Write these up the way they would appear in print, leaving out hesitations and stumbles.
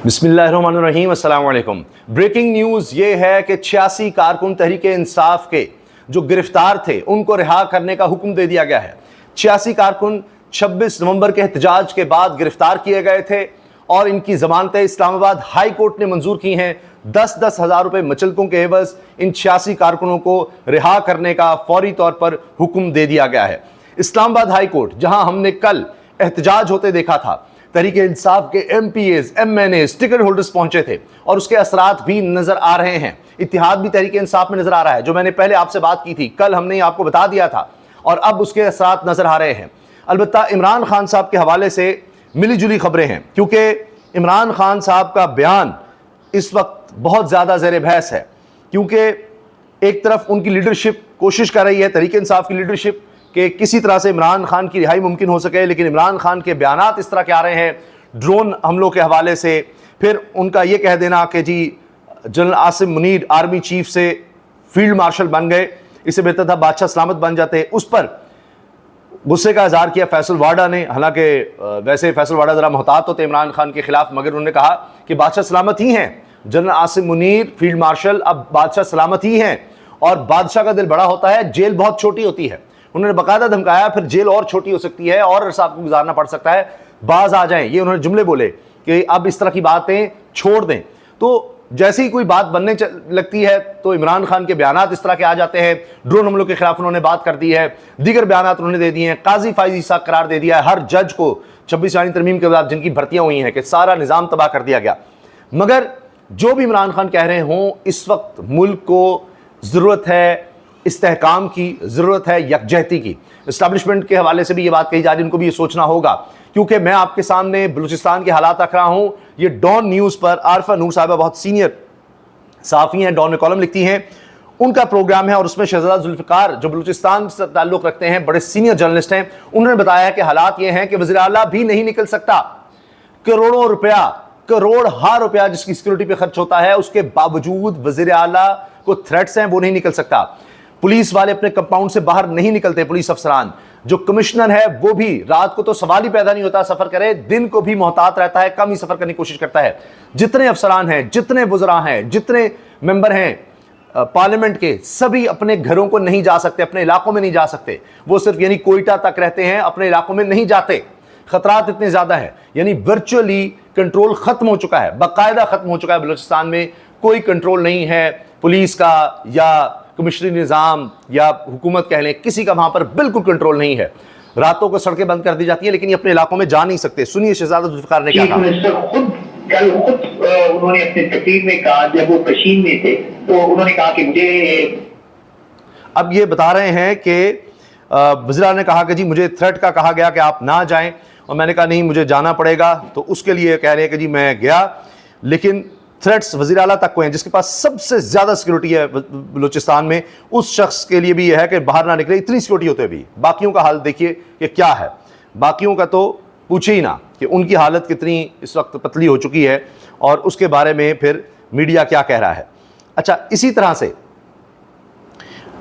बिस्मिल्लाहिर्रहमानिर्रहीम, अस्सलाम वालेकुम। ब्रेकिंग न्यूज़ ये है कि 86 कारकुन तहरीक इंसाफ के जो गिरफ्तार थे उनको रिहा करने का हुक्म दे दिया गया है। 86 कारकुन 26 नवंबर के एहतजाज के बाद गिरफ्तार किए गए थे और इनकी जमानतें इस्लामाबाद हाई कोर्ट ने मंजूर की हैं। 10-10 हज़ार रुपये मचलकों के एवज इन 86 कारकुनों को रिहा करने का फौरी तौर पर हुक्म दे दिया गया है। इस्लामाबाद हाई कोर्ट, जहां हमने कल एहतजाज होते देखा था, तहरीक इंसाफ के MPAs, MNAs, टिकट होल्डर्स पहुंचे थे और उसके असरात भी नजर आ रहे हैं। इत्तेहाद भी तहरीक इंसाफ में नजर आ रहा है, जो मैंने पहले आपसे बात की थी, कल हमने आपको बता दिया था, और अब उसके असरात नजर आ रहे हैं। अलबत्ता इमरान खान साहब के हवाले से मिली जुली खबरें हैं, क्योंकि इमरान खान साहब का बयान इस वक्त बहुत ज़्यादा ज़ेर बहस है, क्योंकि एक तरफ उनकी लीडरशिप कोशिश कर रही है, तहरीक इंसाफ की लीडरशिप, कि किसी तरह से इमरान खान की रिहाई मुमकिन हो सके, लेकिन इमरान खान के बयानात इस तरह के आ रहे हैं ड्रोन हमलों के हवाले से। फिर उनका ये कह देना कि जी general Asim Munir army chief से फील्ड मार्शल बन गए, इससे बेहतर था बादशाह सलामत बन जाते। उस पर गुस्से का इजहार किया फैसल वाडा ने। हालांकि वैसे फैसल वाडा ज़रा मोहतात होते इमरान खान के खिलाफ, मगर उन्होंने कहा कि बादशाह सलामत ही हैं, general Asim Munir field marshal अब बादशाह सलामत ही हैं, और बादशाह का दिल बड़ा होता है, जेल बहुत छोटी होती है। उन्होंने बाकायदा धमकाया फिर जेल और छोटी हो सकती है और अरसा आपको गुजारना पड़ सकता है, बाज आ जाएं, ये उन्होंने जुमले बोले कि अब इस तरह की बातें छोड़ दें। तो जैसे ही कोई बात बनने लगती है तो इमरान खान के बयानात इस तरह के आ जाते हैं। ड्रोन हमलों के खिलाफ उन्होंने बात कर दी है, दीगर बयानात उन्होंने दे दिए हैं, काजी फाइजी साहब करार दे दिया है हर जज को 26 तरमीम के बाद जिनकी भर्तियां हुई हैं कि सारा निज़ाम तबाह कर दिया गया। मगर जो भी इमरान खान कह रहे हों, इस वक्त मुल्क को ज़रूरत है इस्तेहकाम की, ज़रूरत है यकजहती की। इस्टेब्लिशमेंट के हवाले से भी ये बात कही जा रही है, उनको भी ये सोचना होगा, क्योंकि मैं आपके सामने बलूचिस्तान के हालात रख रहा हूँ। ये डॉन न्यूज़ पर आरफा नूर साहिबा बहुत सीनियर सहाफ़ी हैं, डॉन में कॉलम लिखती हैं, उनका प्रोग्राम है और उसमें शहजादा जुल्फ़िकार जो बलूचिस्तान से ताल्लुक़ रखते हैं, बड़े सीनियर जर्नलिस्ट हैं, उन्होंने बताया कि हालात ये हैं कि वज़ीर आला भी नहीं निकल सकता। करोड़ों रुपया, करोड़ हर रुपया जिसकी सिक्योरिटी पे खर्च होता है, उसके बावजूद वज़ीर आला को थ्रेट्स हैं, वो नहीं निकल सकता। पुलिस वाले अपने कंपाउंड से बाहर नहीं निकलते, पुलिस अफसरान। जो कमिश्नर है वो भी, रात को तो सवाल ही पैदा नहीं होता सफर करे, दिन को भी मोहतात रहता है, कम ही सफर करने की कोशिश करता है। जितने अफसरान हैं, जितने वुज़रा हैं, जितने मेंबर हैं पार्लियामेंट के, सभी अपने घरों को नहीं जा सकते, अपने इलाकों में नहीं जा सकते। वो सिर्फ यानी कोयटा तक रहते हैं, अपने इलाकों में नहीं जाते। खतरात इतने ज्यादा है, यानी वर्चुअली कंट्रोल खत्म हो चुका है, बाकायदा खत्म हो चुका है। बलूचिस्तान में कोई कंट्रोल नहीं है पुलिस का या कमिश्नरी निज़ाम या हुकूमत कह लें, किसी का वहाँ पर बिल्कुल कंट्रोल नहीं है। रातों को सड़कें बंद कर दी जाती हैं, लेकिन ये अपने इलाकों में जा नहीं सकते। सुनिए शहजादा जुल्फ़िकार ने क्या कहा। कल खुद उन्होंने अपने तकरीर में कहा, जब वो कशीन में थे तो उन्होंने कहा कि मुझे, अब ये बता रहे हैं कि वज़ीर ने कहा कि जी मुझे थ्रेट का कहा गया कि आप ना जाएं, और मैंने कहा नहीं मुझे जाना पड़ेगा। तो उसके लिए कह रहे हैं कि जी मैं गया, लेकिन थ्रेट्स वज़ीर आला तक को हैं, जिसके पास सबसे ज़्यादा सिक्योरिटी है बलूचिस्तान में, उस शख्स के लिए भी यह है कि बाहर ना निकले। इतनी सिक्योरिटी होते भी, बाकियों का हाल देखिए कि क्या है। बाकियों का तो पूछे ही ना कि उनकी हालत कितनी इस वक्त पतली हो चुकी है, और उसके बारे में फिर मीडिया क्या कह रहा है। अच्छा, इसी तरह से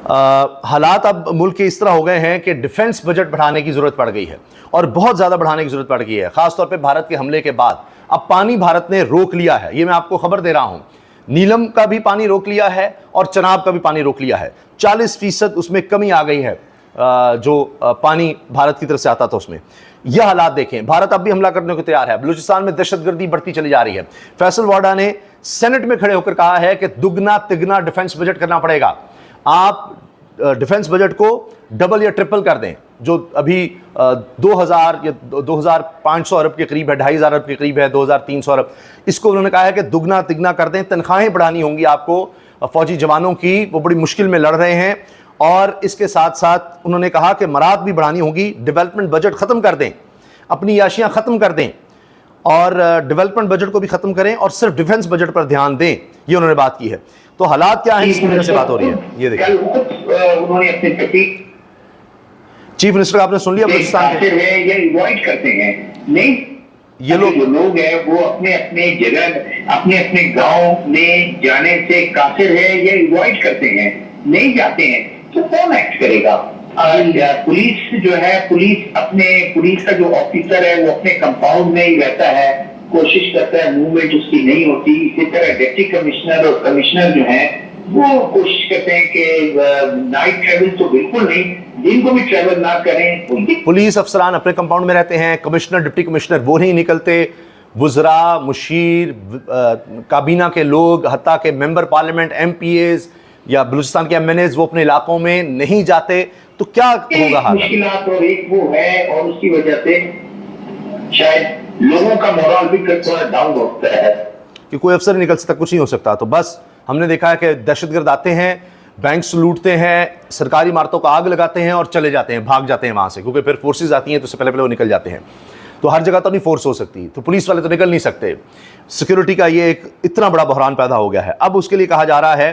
हालात अब मुल्क के इस तरह हो गए हैं कि डिफेंस बजट बढ़ाने की ज़रूरत पड़ गई है, और बहुत ज़्यादा बढ़ाने की ज़रूरत पड़ गई है, ख़ासतौर पे भारत के हमले के बाद। अब पानी भारत ने रोक लिया है, ये मैं आपको खबर दे रहा हूँ। नीलम का भी पानी रोक लिया है और चनाब का भी पानी रोक लिया है। 40% उसमें कमी आ गई है, जो पानी भारत की तरफ से आता था उसमें। यह हालात देखें, भारत अब भी हमला करने को तैयार है। बलूचिस्तान में दहशतगर्दी बढ़ती चली जा रही है। फैसल वाडा ने सेनेट में खड़े होकर कहा है कि दुगना तिगना डिफेंस बजट करना पड़ेगा। आप डिफेंस बजट को डबल या ट्रिपल कर दें, जो अभी 2000 या 2500 अरब के करीब है, 2500 अरब के करीब है, 2300 अरब, इसको उन्होंने कहा है कि दुगना तिगना कर दें। तनख्वाहें बढ़ानी होंगी आपको फौजी जवानों की, वो बड़ी मुश्किल में लड़ रहे हैं, और इसके साथ साथ उन्होंने कहा कि मराद भी बढ़ानी होगी। डेवलपमेंट बजट ख़त्म कर दें, अपनी याशियाँ ख़त्म कर दें, और डेवलपमेंट बजट को भी ख़त्म करें और सिर्फ डिफेंस बजट पर ध्यान दें, ये उन्होंने बात की है। तो हालात क्या है जिसकी वजह से बात हो रही है, ये देखिए। उन्होंने अपने चीफ मिनिस्टर आपने सुन लिया बलूचिस्तान के, ये अवॉइड करते हैं, नहीं ये लोग हैं वो अपने अपने जगह, अपने अपने गांव में जाने से काफिर है, ये अवॉइड करते हैं, नहीं जाते हैं, तो कौन एक्ट करेगा? पुलिस जो है, पुलिस का जो ऑफिसर है वो अपने कंपाउंड में ही रहता है, کوشش کرتا ہے موومنٹ اس کی نہیں ہوتی. اسی طرح ڈپٹی کمشنر اور کمشنر جو ہیں وہ کوشش کرتے ہیں کہ نائٹ ٹریول تو بالکل نہیں, دن کو بھی ٹریول نہ کریں. پولیس افسران اپنے کمپاؤنڈ میں رہتے ہیں, کمشنر ڈپٹی کمشنر وہ نہیں نکلتے, وزراء, مشیر, کابینہ کے لوگ, حتیٰ کہ member parliament, MPAs یا بلوچستان کے ایم این ایز وہ اپنے علاقوں میں نہیں جاتے. تو کیا ہوگا حال؟ مشکلات اور ایک وہ ہے, اور اس کی وجہ سے شاید لوگوں کا مورال بھی تھوڑا ڈاؤن ہوتا ہے کہ کوئی افسر نہیں نکل سکتا, کچھ نہیں ہو سکتا. تو بس ہم نے دیکھا ہے کہ دہشت گرد آتے ہیں, بینکس لوٹتے ہیں, سرکاری عمارتوں کو آگ لگاتے ہیں اور چلے جاتے ہیں, بھاگ جاتے ہیں وہاں سے, کیونکہ پھر فورسز آتی ہیں تو اس سے پہلے وہ نکل جاتے ہیں. تو ہر جگہ تو نہیں فورس ہو سکتی, تو پولیس والے تو نکل نہیں سکتے. سیکیورٹی کا یہ ایک اتنا بڑا بحران پیدا ہو گیا ہے. اب اس کے لیے کہا جا رہا ہے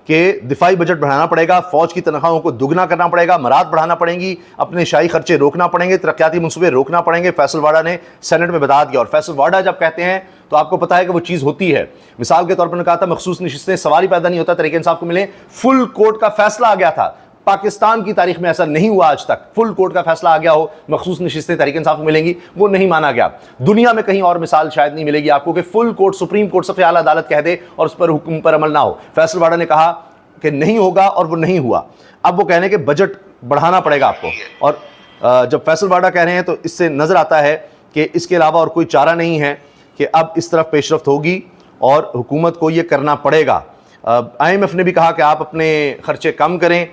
کہ دفاعی بجٹ بڑھانا پڑے گا, فوج کی تنخواہوں کو دگنا کرنا پڑے گا, مراد بڑھانا پڑیں گی, اپنے شاہی خرچے روکنا پڑیں گے, ترقیاتی منصوبے روکنا پڑیں گے. فیصل واڈا نے سینٹ میں بتا دیا, اور فیصل واڈا جب کہتے ہیں تو آپ کو پتہ ہے کہ وہ چیز ہوتی ہے. مثال کے طور پر نے کہا تھا مخصوص نشستیں, سوال ہی پیدا نہیں ہوتا تحریک انصاف کو ملیں. فل کورٹ کا فیصلہ آ گیا تھا, پاکستان کی تاریخ میں ایسا نہیں ہوا آج تک, فل کورٹ کا فیصلہ آ گیا ہو مخصوص نشستیں تحریک انصاف کو ملیں گی, وہ نہیں مانا گیا. دنیا میں کہیں اور مثال شاید نہیں ملے گی آپ کو کہ فل کورٹ, سپریم کورٹ, سب سے اعلیٰ عدالت کہہ دے اور اس پر حکم پر عمل نہ ہو. فیصل واڈا نے کہا کہ نہیں ہوگا اور وہ نہیں ہوا. اب وہ کہنے کہ بجٹ بڑھانا پڑے گا آپ کو, اور جب فیصل واڈا کہہ رہے ہیں تو اس سے نظر آتا ہے کہ اس کے علاوہ اور کوئی چارہ نہیں ہے کہ اب اس طرف پیش رفت ہوگی اور حکومت کو یہ کرنا پڑے گا. آئی ایم ایف نے بھی کہا کہ آپ اپنے خرچے کم کریں,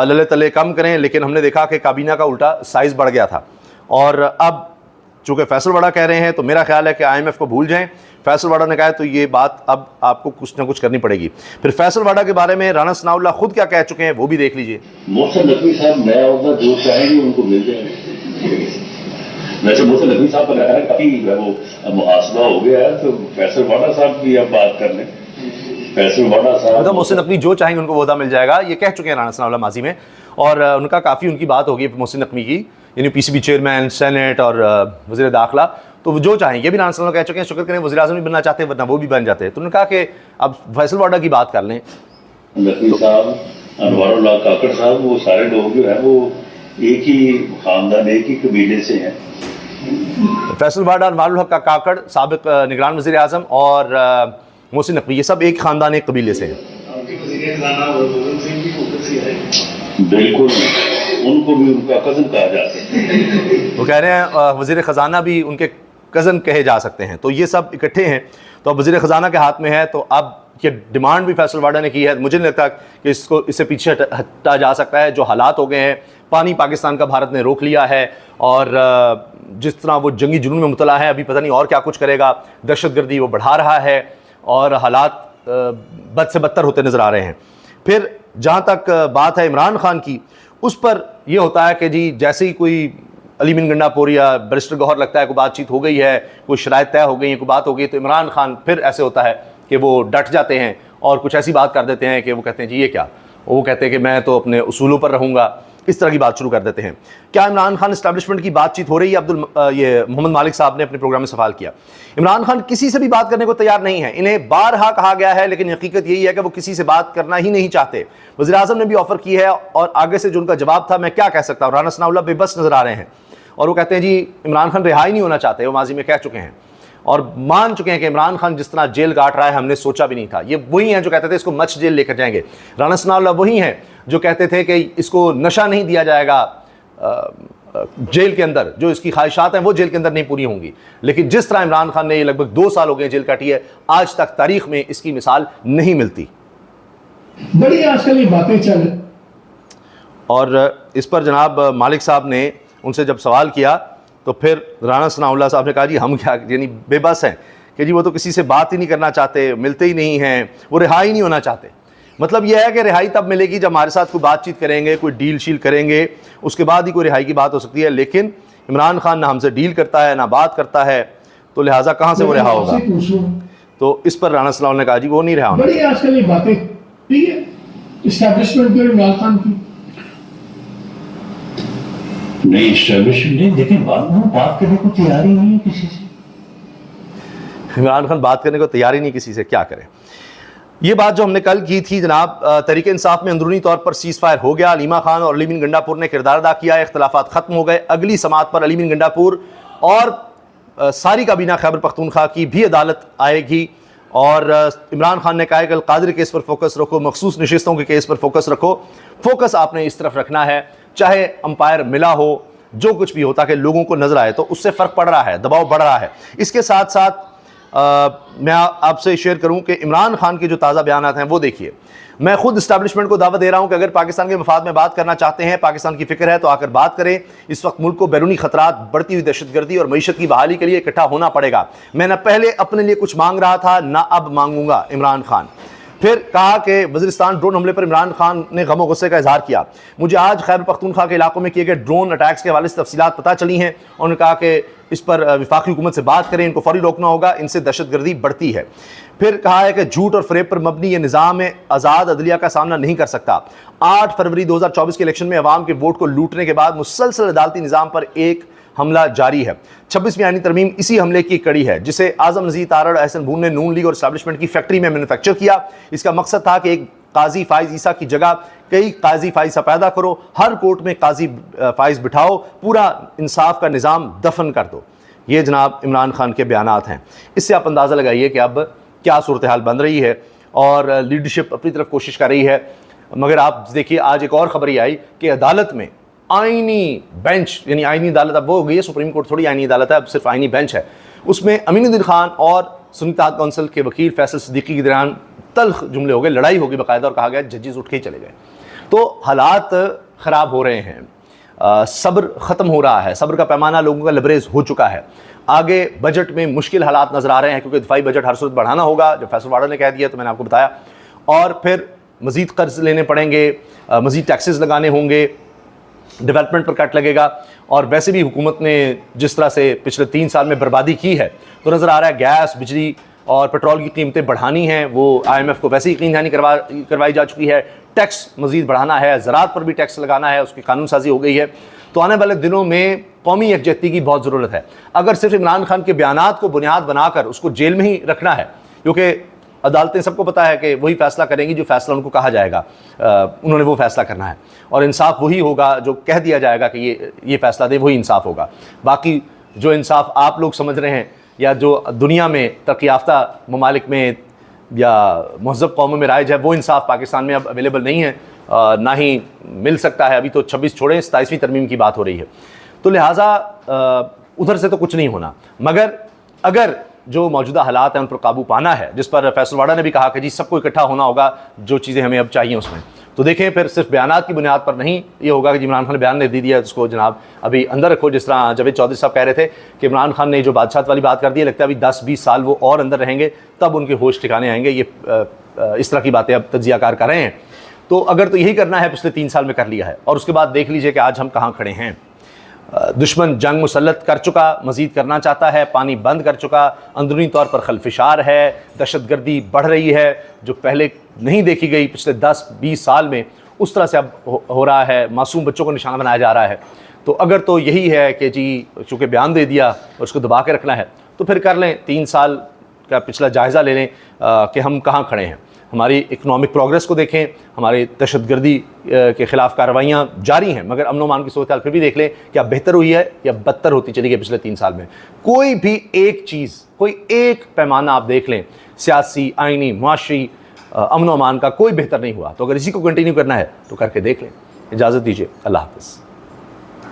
للے تلے کم کریں, لیکن ہم نے دیکھا کہ کابینہ کا الٹا سائز بڑھ گیا تھا. اور اب چونکہ فیصل واڈا کہہ رہے ہیں تو میرا خیال ہے کہ آئی ایم ایف کو بھول جائیں. فیصل واڈا نے کہا ہے تو یہ بات اب آپ کو کچھ نہ کچھ کرنی پڑے گی. پھر فیصل واڈا کے بارے میں رانا ثناء اللہ خود کیا کہہ چکے ہیں وہ بھی دیکھ لیجئے. محسن نقوی صاحب نیا عہدہ جو چاہیں گے ان کو مل جائے گا. ویسے محسن نقوی صاحب کا کہنا ہے کافی وہ محاسبہ ہو گیا ہے, تو فیصل واڈا صاحب بھی اب بات کر لیں. فیصل واڈا صاحب محسن نقوی جو چاہیں گے ان کو عہدہ مل جائے گا, یہ کہہ چکے ہیں رانا ثناء اللہ ماضی میں, اور ان کا کافی ان کی بات ہوگی محسن نقوی کی, یعنی پی سی بی چیئرمین, سینٹ اور وزیر داخلہ, تو وہ جو چاہیں. یہ بھی رانا ثناء اللہ کہہ چکے ہیں شکر کریں وزیر اعظم نہیں بننا چاہتے ورنہ وہ بھی بن جاتے. تو انہوں نے کہا کہ اب فیصل واڈا کی بات کر لیں. نقوی صاحب, انوار اللہ کاکڑ صاحب, وہ سارے لوگ جو ہیں وہ ایک ہی خاندان, ایک ہی قبیلے سے ہیں. فیصل واڈا, انوار الحق کاکڑ سابق نگران وزیر اعظم, اور محسن نقوی, یہ سب ایک خاندان, ایک قبیلے سے ہیں. بالکل, ان کو بھی ان کا کزن کہا جاتا ہے. وہ کہہ رہے ہیں وزیر خزانہ بھی ان کے کزن کہے جا سکتے ہیں. تو یہ سب اکٹھے ہیں, تو اب وزیر خزانہ کے ہاتھ میں ہے. تو اب یہ ڈیمانڈ بھی فیصل واڈا نے کی ہے. مجھے نہیں لگتا کہ اس سے پیچھے ہٹا جا سکتا ہے. جو حالات ہو گئے ہیں, پانی پاکستان کا بھارت نے روک لیا ہے, اور جس طرح وہ جنگی جنون میں مبتلا ہے, ابھی پتہ نہیں اور کیا کچھ کرے گا. دہشت گردی وہ بڑھا رہا ہے, اور حالات بد سے بدتر ہوتے نظر آ رہے ہیں. پھر جہاں تک بات ہے عمران خان کی, اس پر یہ ہوتا ہے کہ جی جیسے ہی کوئی علی من گنڈا پور یا بیرسٹر گوہر لگتا ہے کوئی بات چیت ہو گئی ہے, کوئی شرائط طے ہو گئی ہے, کوئی بات ہو گئی, تو عمران خان پھر ایسے ہوتا ہے کہ وہ ڈٹ جاتے ہیں اور کچھ ایسی بات کر دیتے ہیں کہ وہ کہتے ہیں جی یہ کیا, وہ کہتے ہیں کہ میں تو اپنے اصولوں پر رہوں گا, اس طرح کی بات شروع کر دیتے ہیں. کیا عمران خان اسٹیبلشمنٹ کی بات چیت ہو رہی ہے؟ یہ محمد مالک صاحب نے اپنے پروگرام میں سوال کیا. عمران خان کسی سے بھی بات کرنے کو تیار نہیں ہے. انہیں بارہا کہا گیا ہے, لیکن حقیقت یہی ہے کہ وہ کسی سے بات کرنا ہی نہیں چاہتے. وزیر اعظم نے بھی آفر کی ہے, اور آگے سے جو ان کا جواب تھا میں کیا کہہ سکتا ہوں. رانا ثناء اللہ بے بس نظر آ رہے ہیں, اور وہ کہتے ہیں جی عمران خان رہائی نہیں ہونا چاہتے. وہ ماضی میں کہہ چکے ہیں اور مان چکے ہیں کہ عمران خان جس طرح جیل کاٹ رہا ہے ہم نے سوچا بھی نہیں تھا. یہ وہی ہیں جو کہتے تھے اس کو مچ جیل لے کر جائیں گے. رانا ثناء اللہ وہی ہیں جو کہتے تھے کہ اس کو نشہ نہیں دیا جائے گا جیل کے اندر, جو اس کی خواہشات ہیں وہ جیل کے اندر نہیں پوری ہوں گی. لیکن جس طرح عمران خان نے یہ لگ بھگ 2 سال ہو گئے جیل کاٹی ہے, آج تک تاریخ میں اس کی مثال نہیں ملتی. بڑی آج کل یہ باتیں چل. اور اس پر جناب مالک صاحب نے ان سے جب سوال کیا تو پھر رانا ثناء اللہ صاحب نے کہا جی ہم کیا, یعنی بے بس ہیں کہ جی وہ تو کسی سے بات ہی نہیں کرنا چاہتے, ملتے ہی نہیں ہیں, وہ رہائی نہیں ہونا چاہتے. مطلب یہ ہے کہ رہائی تب ملے گی جب ہمارے ساتھ کوئی بات چیت کریں گے, کوئی ڈیل شیل کریں گے, اس کے بعد ہی کوئی رہائی کی بات ہو سکتی ہے. لیکن عمران خان نہ ہم سے ڈیل کرتا ہے نہ بات کرتا ہے, تو لہٰذا کہاں سے وہ رہا ہوگا. تو اس پر رانا ثناء اللہ نے کہا جی وہ نہیں رہا ہونا. بڑی آج کل یہ باتیں ٹھیک ہے اسٹیبلشمنٹ پر عمران خان کی نہیں اسٹیبلشمنٹ نہیں, لیکن بات کرنے کو تیار ہی نہیں ہے کسی سے. عمران خان بات کرنے کو تیار ہی نہیں کسی سے, کیا کریں. یہ بات جو ہم نے کل کی تھی جناب, تحریک انصاف میں اندرونی طور پر سیز فائر ہو گیا. علیمہ خان اور علی من گنڈا پور نے کردار ادا کیا, اختلافات ختم ہو گئے. اگلی سماعت پر علی من گنڈا پور اور सारी काबीना खैबर पख्तूनख्वा की भी अदालत आएगी और इमरान खान ने कहा है कि अलकादरी केस पर फोकस रखो, मखसूस नशिस्तों के केस पर फोकस रखो, फोकस आपने इस तरफ रखना है, चाहे अंपायर मिला हो, जो कुछ भी हो, ताकि लोगों को नजर आए। तो उससे फ़र्क पड़ रहा है, दबाव बढ़ रहा है। इसके साथ साथ मैं आपसे शेयर करूं कि इमरान खान के जो ताज़ा बयानात हैं वो देखिए। मैं खुद इस्टेब्लिशमेंट को दावत दे रहा हूं कि अगर पाकिस्तान के मफाद में बात करना चाहते हैं, पाकिस्तान की फिक्र है, तो आकर बात करें। इस वक्त मुल्क को बैरूनी खतरात, बढ़ती हुई दहशतगर्दी और मईशत की बहाली के लिए इकट्ठा होना पड़ेगा। मैं न पहले अपने लिए कुछ मांग रहा था, ना अब मांगूंगा, इमरान खान। फिर कहा कि वज़ीरिस्तान ड्रोन हमले पर इमरान खान ने गम और गुस्से का इजहार किया। मुझे आज खैबर पख्तूनख्वा के इलाकों में किए गए ड्रोन अटैक्स के हवाले से तफसीलात पता चली हैं। उन्होंने कहा कि इस पर वफाकी हुकूमत से बात करें, इनको फौरी रोकना होगा, इनसे दहशतगर्दी बढ़ती है। फिर कहा है कि झूठ और फरेब पर मबनी ये निज़ाम आज़ाद अदलिया का सामना नहीं कर सकता। 8 फरवरी 2024 के इलेक्शन में अवाम के वोट को लूटने के बाद मुसलसल अदालती निज़ाम पर एक हमला जारी है। 26वीं आईनी तरमीम इसी हमले की कड़ी है, जिसे आज़म नज़ीर तारड़ अहसन बून ने नून लीग और एस्टेब्लिशमेंट की फैक्ट्री में मैन्युफैक्चर किया। इसका मकसद था कि एक काजी फाइज ईसा की जगह कई काजी फाइज पैदा करो, हर कोर्ट में काजी फाइज बिठाओ, पूरा इंसाफ का निज़ाम दफन कर दो। ये जनाब इमरान खान के बयानात हैं। इससे आप अंदाज़ा लगाइए कि अब क्या सूरत हाल बन रही है और लीडरशिप अपनी तरफ कोशिश कर रही है। मगर आप देखिए, आज एक और खबर ये आई कि अदालत में आईनी बेंच, यानी आईनी अदालत अब वो हो गई है, सुप्रीम कोर्ट थोड़ी आईनी अदालत है, अब सिर्फ आईनी बेंच है। उसमें अमीनुद्दीन खान और सुन्नी इत्तेहाद कौंसिल के वकील फैसल सिद्दीकी के दरमियान तल्ख जुमले हो गए, लड़ाई हो गई बाकायदा, और कहा गया जजेस उठ के ही चले गए। तो हालात ख़राब हो रहे हैं, सब्र ख़त्म हो रहा है, सब्र का पैमाना लोगों का लबरेज हो चुका है। आगे बजट में मुश्किल हालात नज़र आ रहे हैं, क्योंकि दिफाई बजट हर सूरत बढ़ाना होगा, जो फैसल वाडा ने कह दिया, तो मैंने आपको बताया। और फिर मज़ीद कर्ज लेने पड़ेंगे, मज़ीद टैक्सेस लगाने होंगे, डेवलपमेंट पर कट लगेगा। और वैसे भी हुकूमत ने जिस तरह से पिछले 3 साल में बर्बादी की है, तो नज़र आ रहा है गैस, बिजली और पेट्रोल की कीमतें बढ़ानी हैं। वो IMF को वैसे ही यकीन दहानी करवाई जा चुकी है। टैक्स मज़ीद बढ़ाना है, ज़राअत पर भी टैक्स लगाना है, उसकी कानून साजी हो गई है। तो आने वाले दिनों में कौमी यकजहती की बहुत ज़रूरत है। अगर सिर्फ इमरान खान के बयानात को बुनियाद बनाकर उसको जेल में ही रखना है, क्योंकि अदालतें सबको पता है कि वही फैसला करेंगी जो फैसला उनको कहा जाएगा, उन्होंने वो फैसला करना है, और इंसाफ वही होगा जो कह दिया जाएगा कि ये फैसला दे, वही इंसाफ होगा। बाकी जो इंसाफ आप लोग समझ रहे हैं या जो दुनिया में तरक्की याफ्ता ममालिक में या महज़ब कौमों में राइज है, वो इंसाफ पाकिस्तान में अब अवेलेबल नहीं है, ना ही मिल सकता है। अभी तो 26 छोड़ें, 27वीं तरमीम की बात हो रही है। तो लिहाजा उधर से तो कुछ नहीं होना, मगर अगर जो मौजूदा हालात हैं उन पर काबू पाना है, जिस पर फैसल वाडा ने भी कहा कि जी सबको इकट्ठा होना होगा, जो चीज़ें हमें अब चाहिए उसमें, तो देखें फिर सिर्फ बयानात की बुनियाद पर नहीं ये होगा कि इमरान खान ने बयान ने दे दिया, उसको जनाब अभी अंदर रखो। जिस तरह जावेद चौधरी साहब कह रहे थे कि इमरान खान ने जो बादशाहत वाली बात कर दी है, लगता है अभी 10-20 साल वो और अंदर रहेंगे, तब उनके होश ठिकाने आएंगे। ये इस तरह की बातें अब तज्जियाकार कर रहे हैं। तो अगर तो यही करना है, पिछले 3 साल में कर लिया है, और उसके बाद देख लीजिए कि आज हम कहाँ खड़े हैं। दुश्मन जंग मुसल्लत कर चुका, मज़ीद करना चाहता है, पानी बंद कर चुका, अंदरूनी तौर पर खलफिशार है, दहशतगर्दी बढ़ रही है जो पहले नहीं देखी गई पिछले 10-20 साल में, उस तरह से अब हो रहा है। मासूम बच्चों को निशाना बनाया जा रहा है। तो अगर तो यही है कि जी चूँकि बयान दे दिया और उसको दबा के रखना है, तो फिर कर लें, 3 साल का पिछला जायज़ा ले लें कि हम कहाँ खड़े हैं। हमारी इकनॉमिक प्रोग्रेस को देखें, हमारी दहशतगर्दी के ख़िलाफ़ कार्रवाइयाँ जारी हैं, मगर अमन अमान की सूरत हाल फिर भी देख लें क्या बेहतर हुई है या बदतर होती चली गई पिछले 3 साल में। कोई भी एक चीज़, कोई एक पैमाना आप देख लें, सियासी, आइनी, मुआशी, अमन अमान का कोई बेहतर नहीं हुआ। तो अगर इसी को कंटिन्यू करना है तो करके देख लें। इजाज़त दीजिए, अल्लाह हाफ़िज़।